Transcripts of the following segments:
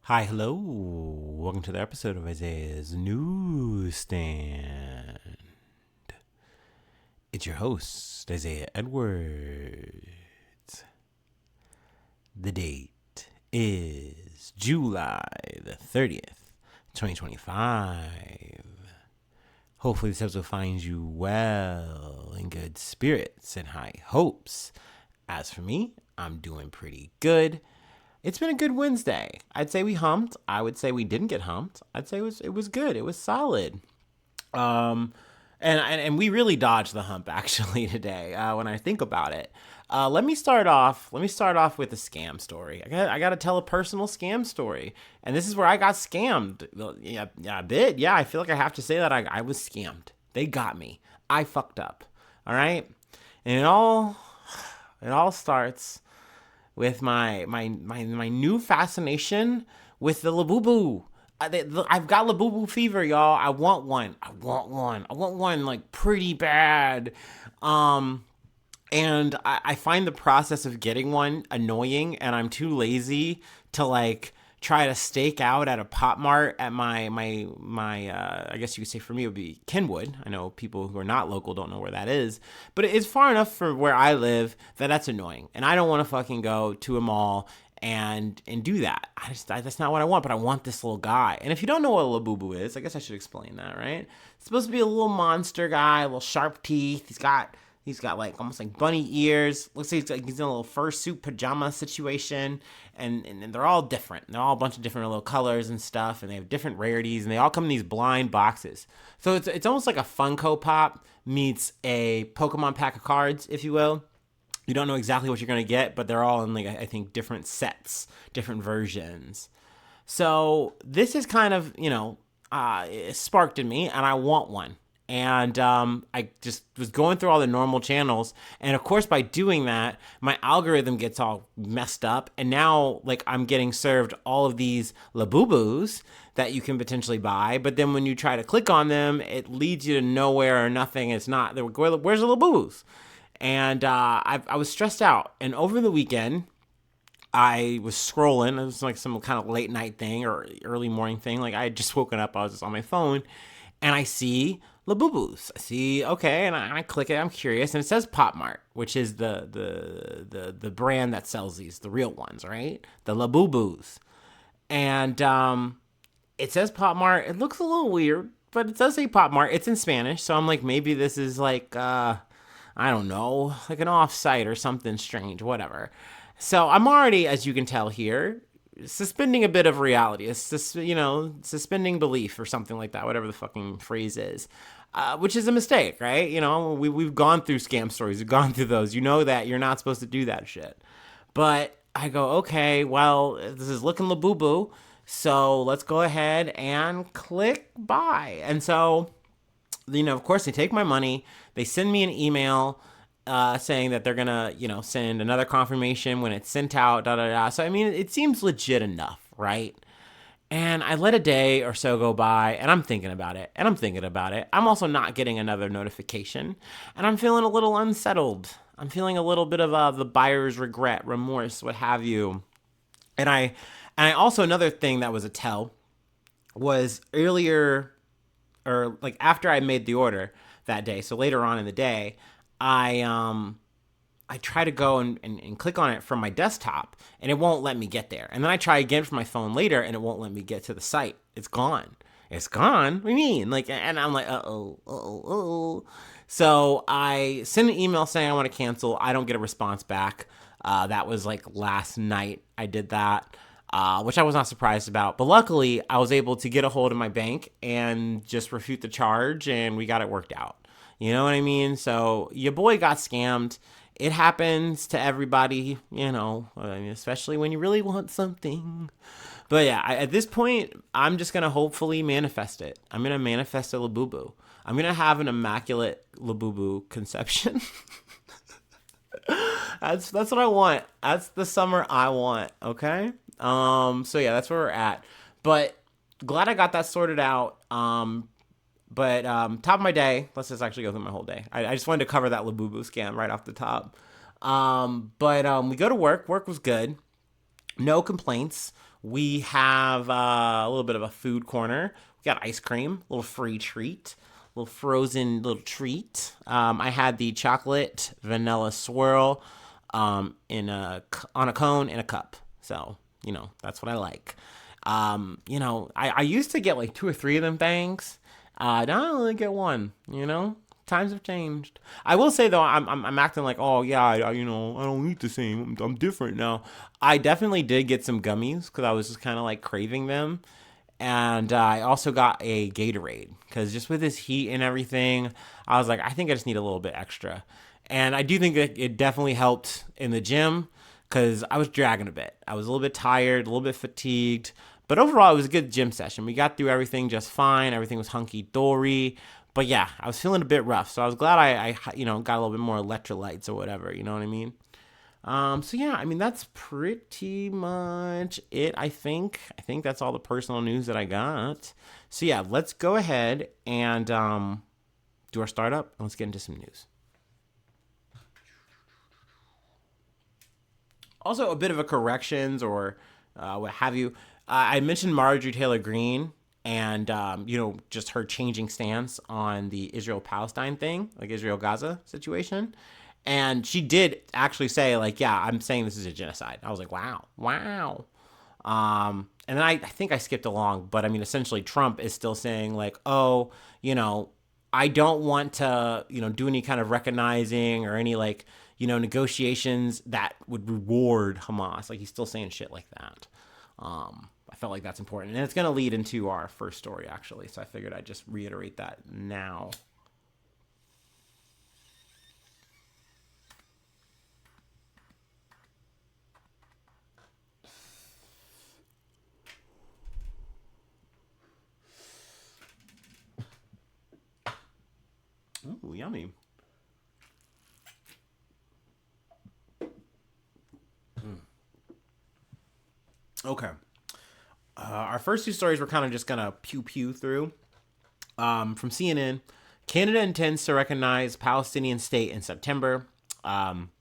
Hi, hello. Welcome to the episode of Isaiah's Newsstand. It's your host, Isaiah Edwards. The date is July the 30th, 2025. Hopefully this episode finds you well, in good spirits and high hopes. As for me, I'm doing pretty good. It's been a good Wednesday. I'd say we humped. I would say we didn't get humped. I'd say it was good. It was solid. Um, and we really dodged the hump actually today. When I think about it, let me start off. Let me start off with a scam story. I got to tell a personal scam story, and this is where I got scammed. Yeah, a bit. Yeah, I feel like I have to say that I was scammed. They got me. I fucked up. All right, and it all starts with my new fascination with the Labubu. I've got Labubu fever, y'all. I want one. I want one like pretty bad. Um, and I find the process of getting one annoying, and I'm too lazy to like try to stake out at a pop mart at my I guess you could say for me it would be Kenwood. I know people who are not local don't know where that is, but it's far enough for where I live that's annoying, and I don't want to fucking go to a mall and do that. That's not what I want, but I want this little guy. And if you don't know what a Labubu is, I guess I should explain that, right? It's supposed to be a little monster guy, a little sharp teeth. He's got like almost like bunny ears. Looks like he's in a little fursuit pajama situation, and they're all different. They're all a bunch of different little colors and stuff, and they have different rarities, and they all come in these blind boxes. So it's almost like a Funko Pop meets a Pokemon pack of cards, if you will. You don't know exactly what you're gonna get, but they're all in like I think different sets, different versions. So this is kind of it sparked in me, and I want one. And I just was going through all the normal channels, and of course, by doing that, my algorithm gets all messed up, and now like I'm getting served all of these Labubus that you can potentially buy. But then when you try to click on them, it leads you to nowhere or nothing. It's not. Where's the Labubus? And I was stressed out. And over the weekend, I was scrolling. It was like some kind of late night thing or early morning thing. Like I had just woken up. I was just on my phone, and I see Labubus. I see okay, and I click it. I'm curious, and it says Pop Mart, which is the brand that sells these, the real ones, right? The Labubus, and it says Pop Mart. It looks a little weird, but it does say Pop Mart. It's in Spanish, so I'm like, maybe this is like I don't know, like an offsite or something strange, whatever. So I'm already, as you can tell here, suspending a bit of reality. It's just, suspending belief or something like that, whatever the fucking phrase is, which is a mistake, right? We've gone through scam stories. We've gone through those. You know that you're not supposed to do that shit. But I go, okay, well, this is looking Labubu. So let's go ahead and click buy. And so of course, they take my money. They send me an email saying that they're gonna, send another confirmation when it's sent out. Da da da. So I mean, it seems legit enough, right? And I let a day or so go by, and I'm thinking about it, and I'm thinking about it. I'm also not getting another notification, and I'm feeling a little unsettled. I'm feeling a little bit of the buyer's regret, remorse, what have you. And I also another thing that was a tell was earlier or like after I made the order that day. So later on in the day, I try to go and click on it from my desktop, and it won't let me get there. And then I try again from my phone later, and it won't let me get to the site. It's gone. It's gone. What do you mean? Like, and I'm like, uh oh. So I send an email saying I want to cancel. I don't get a response back. That was like last night I did that. Which I was not surprised about. But luckily, I was able to get a hold of my bank and just refute the charge, and we got it worked out. You know what I mean? So your boy got scammed. It happens to everybody, especially when you really want something. But yeah, at this point, I'm just going to hopefully manifest it. I'm going to manifest a Labubu. I'm going to have an immaculate Labubu conception. That's what I want. That's the summer I want, okay? So yeah, that's where we're at. But glad I got that sorted out. But top of my day, let's just actually go through my whole day. I just wanted to cover that Labubu scam right off the top. But we go to work. Work was good. No complaints. We have a little bit of a food corner. We got ice cream, a little free treat, a little frozen little treat. I had the chocolate vanilla swirl on a cone in a cup. So that's what I like. I used to get like two or three of them things. Now I only get one. Times have changed. I will say though, I'm acting like, oh yeah, I don't eat the same. I'm different now. I definitely did get some gummies because I was just kind of like craving them, and I also got a Gatorade because just with this heat and everything, I was like, I think I just need a little bit extra, and I do think that it definitely helped in the gym because I was dragging a bit. I was a little bit tired, a little bit fatigued, but overall, it was a good gym session. We got through everything just fine. Everything was hunky dory. But yeah, I was feeling a bit rough, so I was glad I got a little bit more electrolytes or whatever. You know what I mean? So yeah, I mean that's pretty much it. I think that's all the personal news that I got. So yeah, let's go ahead and do our startup and let's get into some news. Also, a bit of a corrections or what have you. I mentioned Marjorie Taylor Greene and just her changing stance on the Israel Palestine thing, like Israel Gaza situation. And she did actually say, like, yeah, I'm saying this is a genocide. I was like, wow, wow. And then I think I skipped along, but I mean, essentially, Trump is still saying, like, oh, you know, I don't want to, do any kind of recognizing or any like, negotiations that would reward Hamas. Like he's still saying shit like that. I felt like that's important, and it's going to lead into our first story actually. So I figured I'd just reiterate that now. Ooh, yummy. Okay. Our first two stories we're kind of just gonna pew pew through. From CNN, Canada intends to recognize Palestinian state in September. Um,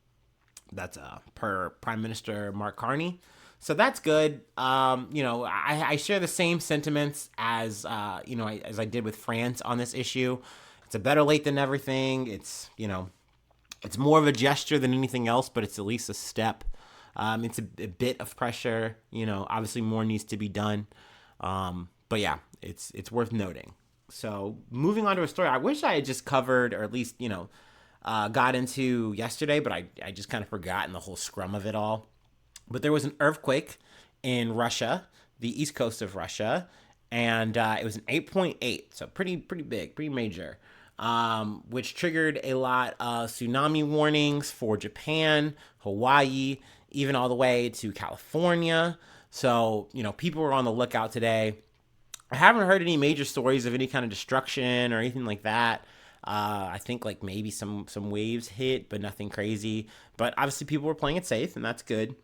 that's per Prime Minister Mark Carney. So that's good. I share the same sentiments as as I did with France on this issue. It's a better late than everything. It's more of a gesture than anything else, but it's at least a step. It's a bit of pressure. Obviously more needs to be done. But yeah, it's worth noting. So moving on to a story, I wish I had just covered or at least got into yesterday, but I just kind of forgotten the whole scrum of it all. But there was an earthquake in Russia, the east coast of Russia, and it was an 8.8, so pretty big, pretty major, which triggered a lot of tsunami warnings for Japan, Hawaii, even all the way to California. So people were on the lookout today. I haven't heard any major stories of any kind of destruction or anything like that. I think like maybe some waves hit, but nothing crazy. But obviously, people were playing it safe, and that's good.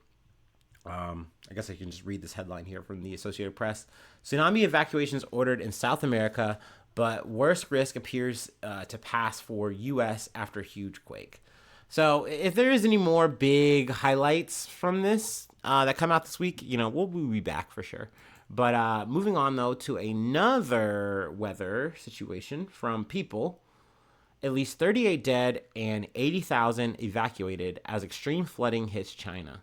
I guess I can just read this headline here from the Associated Press. Tsunami evacuations ordered in South America, but worst risk appears to pass for U.S. after huge quake. So if there is any more big highlights from this that come out this week, we'll be back for sure. But moving on though to another weather situation from People. At least 38 dead and 80,000 evacuated as extreme flooding hits China.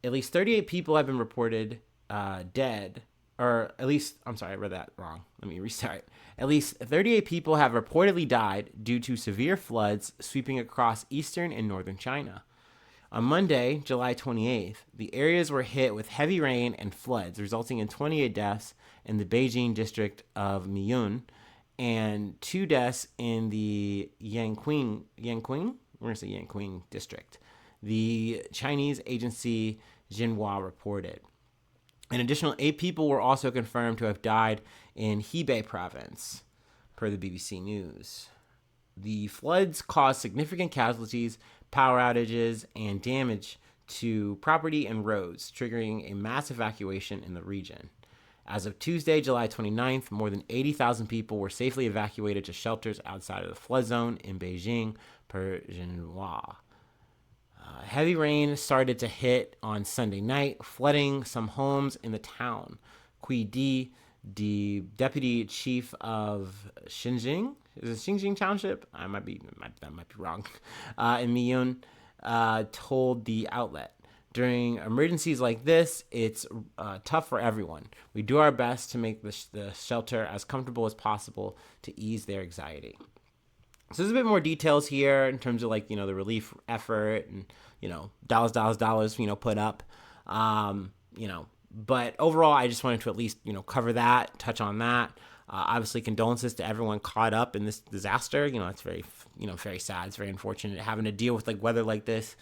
At least 38 people have been reported dead, or at least, I'm sorry, I read that wrong. Let me restart. At least 38 people have reportedly died due to severe floods sweeping across eastern and northern China. On Monday, July 28th, the areas were hit with heavy rain and floods, resulting in 28 deaths in the Beijing district of Miyun and 2 deaths in the Yanqing, we're going to say Yanqing district. The Chinese agency Xinhua reported. An additional 8 people were also confirmed to have died in Hebei province, per the BBC News. The floods caused significant casualties, power outages, and damage to property and roads, triggering a mass evacuation in the region. As of Tuesday, July 29th, more than 80,000 people were safely evacuated to shelters outside of the flood zone in Beijing, per Xinhua. Heavy rain started to hit on Sunday night, flooding some homes in the town. Kui Di, the deputy chief of Xinjiang, is it Xinjiang Township? That might be wrong. In Miyun, told the outlet. During emergencies like this, it's tough for everyone. We do our best to make the shelter as comfortable as possible to ease their anxiety. So there's a bit more details here in terms of like, the relief effort and, dollars, put up, but overall, I just wanted to at least, cover that, touch on that. Obviously condolences to everyone caught up in this disaster. It's very, very sad. It's very unfortunate having to deal with like weather like this.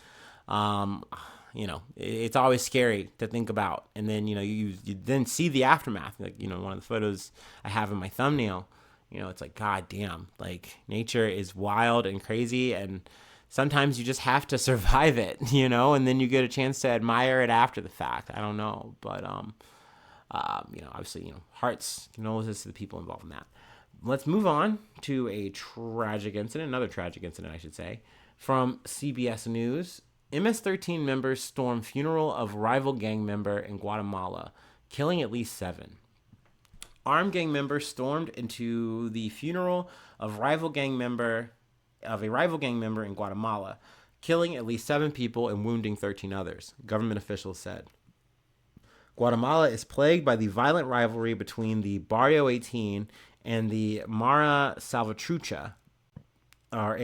It's always scary to think about. And then, you then see the aftermath, like, one of the photos I have in my thumbnail. It's like, God damn, like nature is wild and crazy. And sometimes you just have to survive it, and then you get a chance to admire it after the fact. I don't know. But, obviously, hearts, condolences to the people involved in that. Let's move on to another tragic incident, I should say, from CBS News. MS-13 members storm funeral of rival gang member in Guatemala, killing at least 7. Armed gang members stormed into the funeral of a rival gang member in Guatemala, killing at least 7 people and wounding 13 others, government officials said. Guatemala is plagued by the violent rivalry between the Barrio 18 and the Mara Salvatrucha, or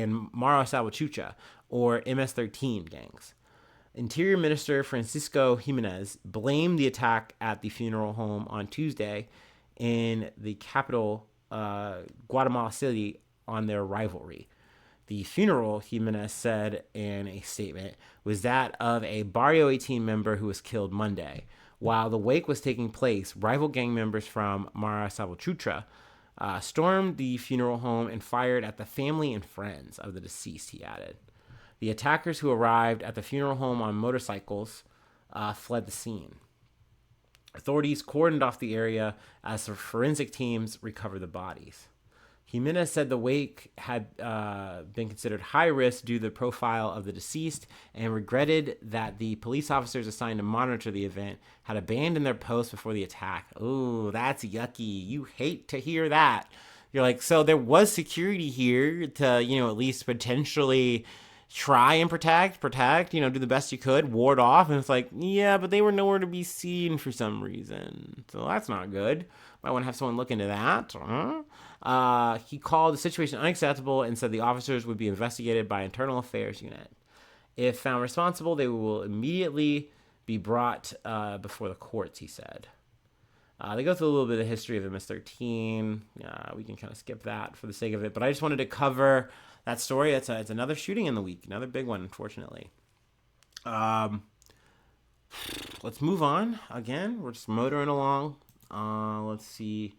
MS-13 gangs. Interior Minister Francisco Jimenez blamed the attack at the funeral home on Tuesday in the capital, Guatemala City, on their rivalry. The funeral, Jimenez said in a statement, was that of a Barrio 18 member who was killed Monday. While the wake was taking place, rival gang members from Mara Salvatrucha stormed the funeral home and fired at the family and friends of the deceased, he added. The attackers, who arrived at the funeral home on motorcycles, fled the scene. Authorities cordoned off the area as the forensic teams recovered the bodies. Jimenez said the wake had been considered high risk due to the profile of the deceased and regretted that the police officers assigned to monitor the event had abandoned their posts before the attack. Ooh, that's yucky. You hate to hear that. You're like, so there was security here to, at least potentially try and protect, do the best you could, ward off. And it's like, yeah, but they were nowhere to be seen for some reason. So that's not good. Might want to have someone look into that. He called the situation unacceptable and said the officers would be investigated by Internal Affairs Unit. If found responsible, they will immediately be brought before the courts, he said. They go through a little bit of history of MS-13. We can kind of skip that for the sake of it. But I just wanted to cover that story. It's another shooting in the week. Another big one, unfortunately. Let's move on. Again, we're just motoring along. Let's see.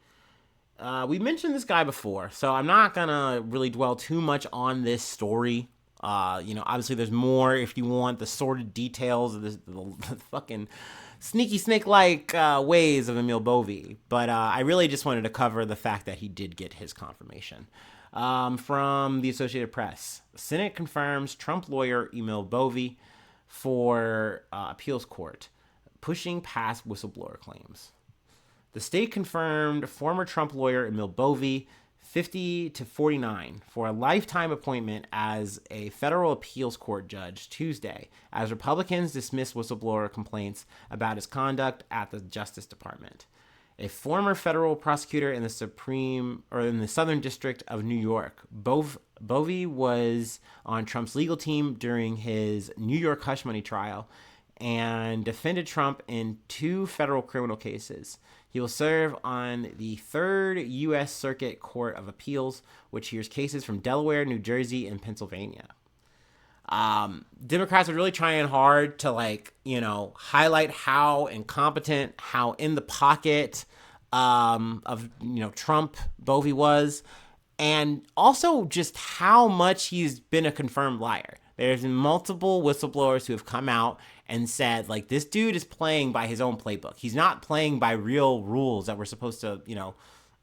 We mentioned this guy before, so I'm not going to really dwell too much on this story. Obviously there's more if you want the sordid details of the fucking sneaky snake-like ways of Emil Bove. But I really just wanted to cover the fact that he did get his confirmation. From the Associated Press, Senate confirms Trump lawyer Emil Bove for appeals court, pushing past whistleblower claims. The state confirmed former Trump lawyer Emil Bove, 50 to 49, for a lifetime appointment as a federal appeals court judge Tuesday, as Republicans dismissed whistleblower complaints about his conduct at the Justice Department. A former federal prosecutor in the Southern District of New York, Bove was on Trump's legal team during his New York hush money trial and defended Trump in 2 federal criminal cases. He will serve on the 3rd U.S. Circuit Court of Appeals, which hears cases from Delaware, New Jersey, and Pennsylvania. Democrats are really trying hard to highlight how incompetent, how in the pocket of Trump Bove was, and also just how much he's been a confirmed liar. There's multiple whistleblowers who have come out and said, this dude is playing by his own playbook. He's not playing by real rules that we're supposed to,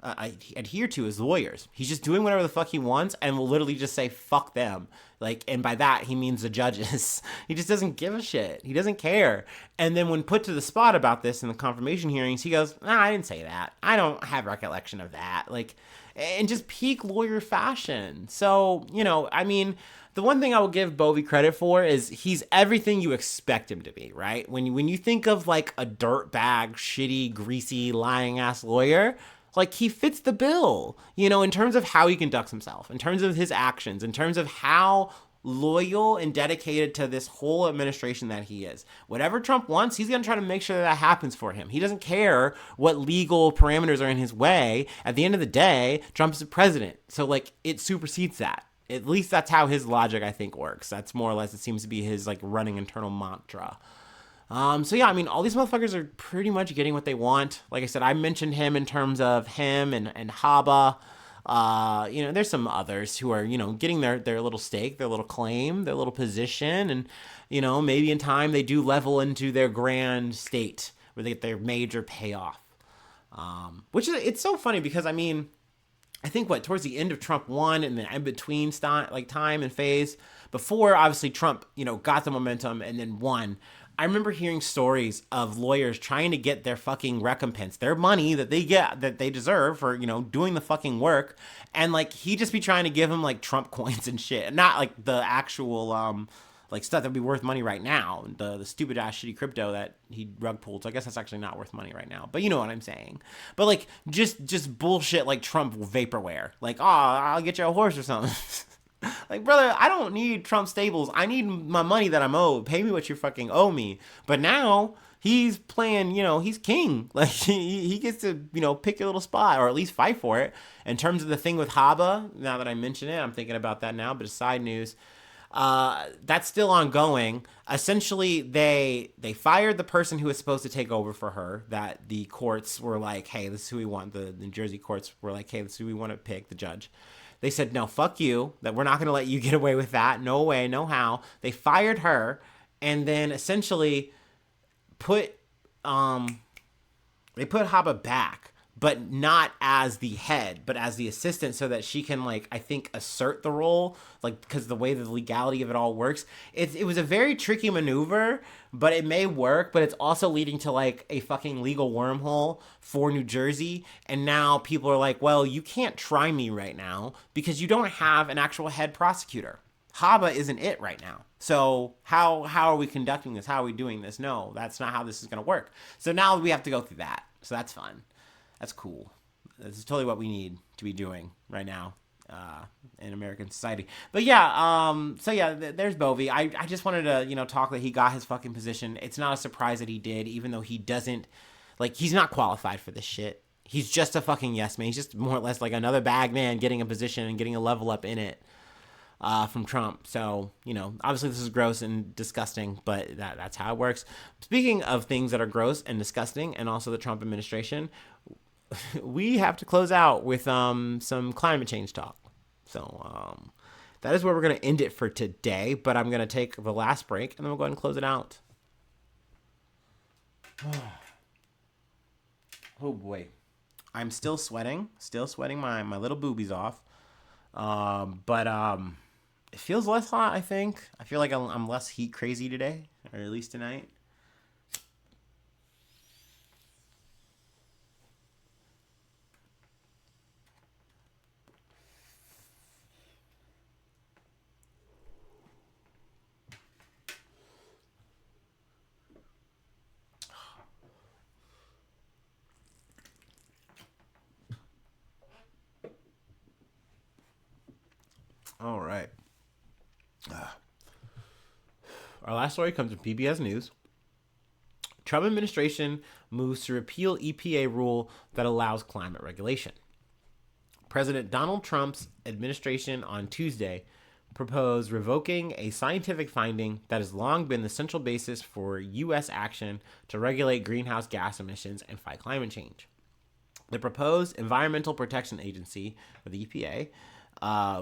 adhere to his lawyers. He's just doing whatever the fuck he wants and will literally just say fuck them. Like, and by that he means the judges. He just doesn't give a shit. He doesn't care. And then when put to the spot about this in the confirmation hearings, he goes, "Nah, I didn't say that. I don't have recollection of that." Like, in just peak lawyer fashion. So, I mean, the one thing I will give Bove credit for is he's everything you expect him to be, right? When you think of like a dirtbag, shitty, greasy, lying ass lawyer, like he fits the bill, in terms of how he conducts himself, in terms of his actions, in terms of how loyal and dedicated to this whole administration that he is. Whatever Trump wants, he's going to try to make sure that happens for him. He doesn't care what legal parameters are in his way. At the end of the day, Trump's the president. So like it supersedes that. At least that's how his logic, I think, works. That's more or less, it seems to be his like running internal mantra. So yeah, I mean, all these motherfuckers are pretty much getting what they want. Like I said, I mentioned him in terms of him and Haba. There's some others who are, getting their little stake, their little claim, their little position. And, maybe in time they do level into their grand state where they get their major payoff. Which is, it's so funny because, I mean, I think towards the end of Trump 1 and the in between time and phase, before obviously Trump, got the momentum and then won. I remember hearing stories of lawyers trying to get their fucking recompense, their money that they get, that they deserve for, doing the fucking work. And like, he just be trying to give them like Trump coins and shit. Not like the actual, like stuff that would be worth money right now. The stupid ass shitty crypto that he rug pulled. So I guess that's actually not worth money right now, but you know what I'm saying. But like, just bullshit like Trump vaporware. Like, oh, I'll get you a horse or something. Like, brother, I don't need Trump stables. I need my money that I'm owed. Pay me what you fucking owe me. But now he's playing, he's king. Like, he gets to, pick a little spot or at least fight for it. In terms of the thing with Haba, now that I mention it, I'm thinking about that now. But it's side news. That's still ongoing. Essentially, they fired the person who was supposed to take over for her. That the courts were like, hey, this is who we want. The New Jersey courts were like, hey, this is who we want to pick, the judge. They said, no, fuck you, that we're not going to let you get away with that. No way, no how. They fired her and then essentially put Haba back, but not as the head, but as the assistant so that she can, like, I think assert the role, like, because the way the legality of it all works. It was a very tricky maneuver, but it may work, but it's also leading to, like, a fucking legal wormhole for New Jersey. And now people are like, well, you can't try me right now because you don't have an actual head prosecutor. Haba isn't it right now. So how are we conducting this? How are we doing this? No, that's not how this is going to work. So now we have to go through that. So that's fun. That's cool. This is totally what we need to be doing right now in American society. But yeah, there's Bove. I just wanted to, talk that he got his fucking position. It's not a surprise that he did, even though he doesn't, like, he's not qualified for this shit. He's just a fucking yes man. He's just more or less like another bag man getting a position and getting a level up in it from Trump. So, obviously this is gross and disgusting, but that's how it works. Speaking of things that are gross and disgusting and also the Trump administration, we have to close out with some climate change talk. So that is where we're going to end it for today, but I'm going to take the last break and then we'll go ahead and close it out. Oh boy. I'm still sweating my little boobies off. But it feels less hot, I think. I feel like I'm less heat crazy today, or at least tonight. All right. Our last story comes from PBS News. Trump administration moves to repeal EPA rule that allows climate regulation. President Donald Trump's administration on Tuesday proposed revoking a scientific finding that has long been the central basis for U.S. action to regulate greenhouse gas emissions and fight climate change. The proposed Environmental Protection Agency, or the EPA,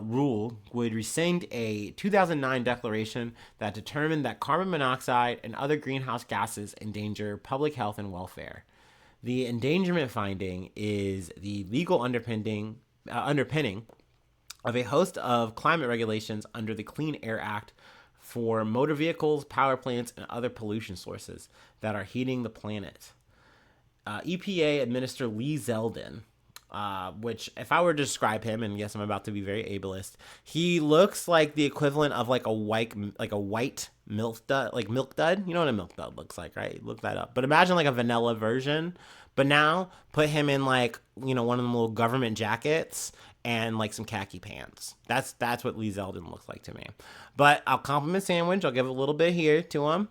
rule would rescind a 2009 declaration that determined that carbon monoxide and other greenhouse gases endanger public health and welfare. The endangerment finding is the legal underpinning of a host of climate regulations under the Clean Air Act for motor vehicles, power plants, and other pollution sources that are heating the planet. EPA Administrator Lee Zeldin, which if I were to describe him, and yes, I'm about to be very ableist, he looks like the equivalent of like a white milk dud, like milk dud. You know what a milk dud looks like, right? Look that up. But imagine like a vanilla version. But now put him in like, one of them little government jackets and like some khaki pants. That's what Lee Zeldin looks like to me. But I'll compliment Sandwich. I'll give a little bit here to him.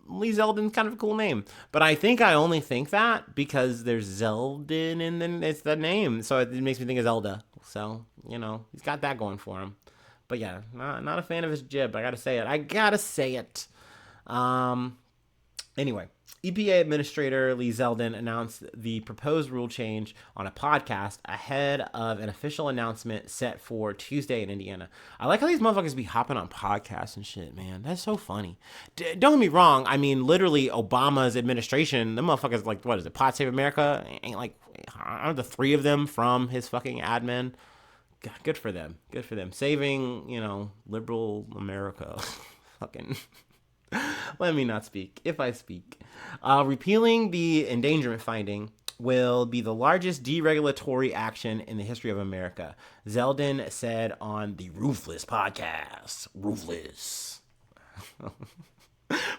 Lee Zeldin's kind of a cool name. But I think I only think that because there's Zeldin and then it's the name. So it makes me think of Zelda. So, he's got that going for him. But yeah, not a fan of his jib. I gotta say it. Anyway, EPA Administrator Lee Zeldin announced the proposed rule change on a podcast ahead of an official announcement set for Tuesday in Indiana. I like how these motherfuckers be hopping on podcasts and shit, man. That's so funny. Don't get me wrong. I mean, literally, Obama's administration, the motherfuckers, like, what is it, Pod Save America? Ain't like, aren't the three of them from his fucking admin? God, good for them. Good for them. Saving, liberal America. Fucking... Let me not speak, if I speak. Repealing the endangerment finding will be the largest deregulatory action in the history of America, Zeldin said on the Roofless podcast. Roofless.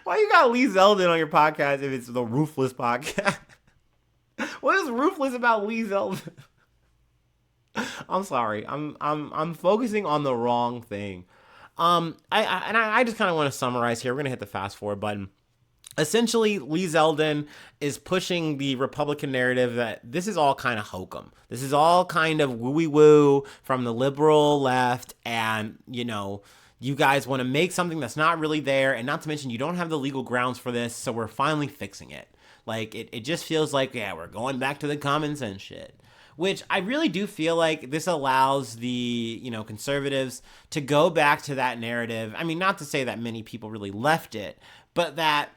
Why you got Lee Zeldin on your podcast if it's the Roofless podcast? What is Roofless about Lee Zeldin? I'm sorry. I'm focusing on the wrong thing. I just kind of want to summarize here. We're going to hit the fast forward button. Essentially, Lee Zeldin is pushing the Republican narrative that this is all kind of hokum. This is all kind of woo-woo from the liberal left, and, you guys want to make something that's not really there, and not to mention you don't have the legal grounds for this, so we're finally fixing it. Like, it just feels like, yeah, we're going back to the common sense shit. Which I really do feel like this allows the, conservatives to go back to that narrative. I mean, not to say that many people really left it, but that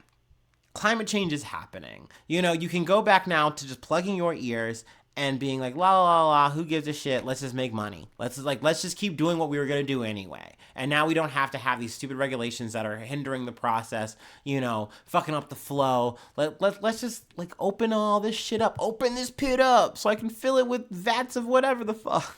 climate change is happening. You can go back now to just plugging your ears and being like, la la la, who gives a shit? Let's just make money. Let's just keep doing what we were gonna do anyway. And now we don't have to have these stupid regulations that are hindering the process, fucking up the flow. Let's just like open all this shit up, open this pit up, so I can fill it with vats of whatever the fuck.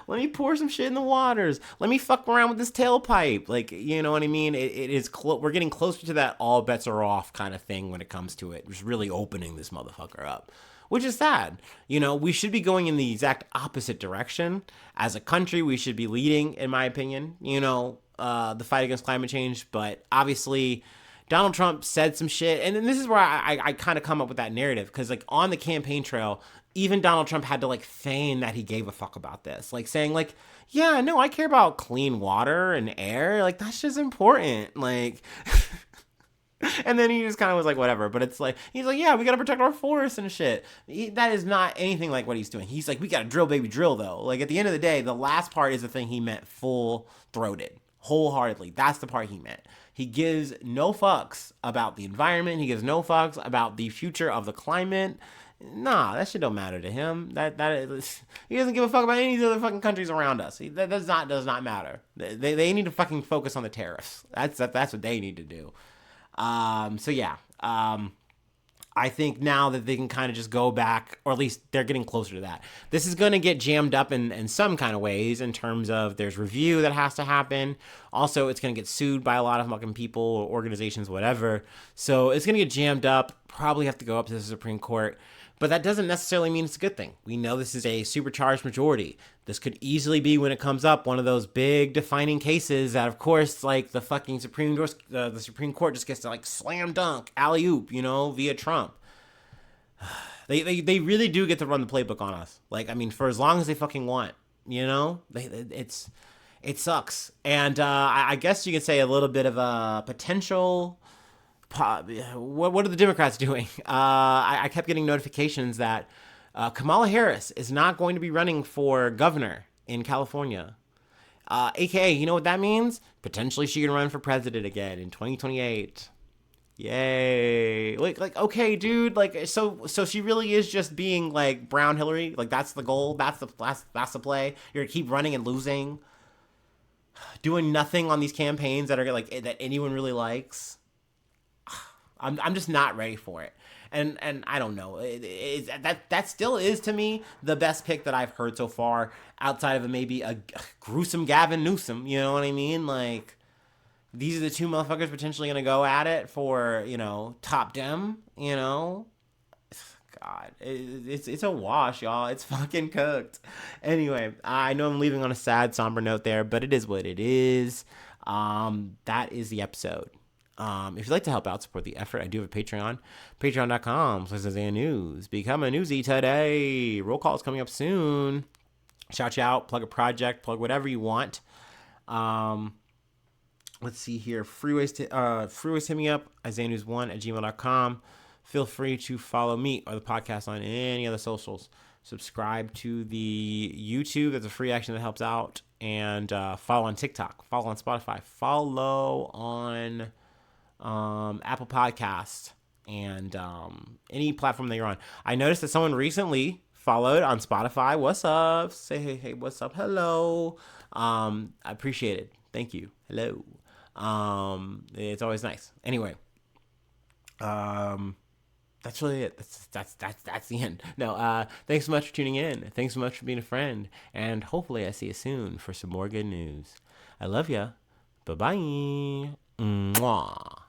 Let me pour some shit in the waters. Let me fuck around with this tailpipe. Like, you know what I mean? It is we're getting closer to that all bets are off kind of thing when it comes to it. Just really opening this motherfucker up. Which is sad. We should be going in the exact opposite direction. As a country, we should be leading, in my opinion, the fight against climate change. But obviously, Donald Trump said some shit. And then this is where I kind of come up with that narrative. Because, like, on the campaign trail, even Donald Trump had to, like, feign that he gave a fuck about this. Like, saying, like, yeah, no, I care about clean water and air. Like, that's just important. Like... And then he just kind of was like, whatever. But it's like, he's like, yeah, we got to protect our forests and shit. That is not anything like what he's doing. He's like, we got to drill, baby, drill, though. Like, at the end of the day, the last part is the thing he meant full-throated, wholeheartedly. That's the part he meant. He gives no fucks about the environment. He gives no fucks about the future of the climate. Nah, that shit don't matter to him. He doesn't give a fuck about any of the other fucking countries around us. That does not matter. They need to fucking focus on the tariffs. That's what they need to do. I think now that they can kind of just go back, or at least they're getting closer to that. This is going to get jammed up in some kind of ways in terms of there's review that has to happen. Also, it's going to get sued by a lot of fucking people or organizations, whatever. So it's going to get jammed up, probably have to go up to the Supreme Court. But that doesn't necessarily mean it's a good thing. We know this is a supercharged majority. This could easily be, when it comes up, one of those big defining cases that, of course, like the fucking Supreme Court just gets to like slam dunk, alley-oop, via Trump. They really do get to run the playbook on us. Like, I mean, for as long as they fucking want, it sucks. And I guess you could say a little bit of a potential... What are the Democrats doing? I kept getting notifications that Kamala Harris is not going to be running for governor in California. AKA, you know what that means? Potentially she can run for president again in 2028. Yay. Okay, dude, like so she really is just being like Brown Hillary. Like that's the goal. That's the play. You're gonna keep running and losing, doing nothing on these campaigns that are like that anyone really likes. I'm just not ready for it. And I don't know. That still is to me the best pick that I've heard so far, outside of maybe a gruesome Gavin Newsom. You know what I mean? Like these are the two motherfuckers potentially gonna go at it for top dem. God, it's a wash, y'all. It's fucking cooked. Anyway, I know I'm leaving on a sad, somber note there, but it is what it is. That is the episode. If you'd like to help out, support the effort, I do have a Patreon. Patreon.com/News. Become a newsie today. Roll call is coming up soon. Shout you out, plug a project, plug whatever you want. Let's see here. Freeways hit me up, IsaiahNews1@gmail.com. Feel free to follow me or the podcast on any other socials. Subscribe to the YouTube. That's a free action that helps out. And follow on TikTok. Follow on Spotify. Follow on Apple Podcast and any platform that you're on. I noticed that someone recently followed on Spotify. What's up? Say hey, what's up? Hello. I appreciate it. Thank you. Hello. It's always nice. Anyway, that's really it. That's the end. No, thanks so much for tuning in. Thanks so much for being a friend, and hopefully I see you soon for some more good news. I love ya. Bye bye. Mwah.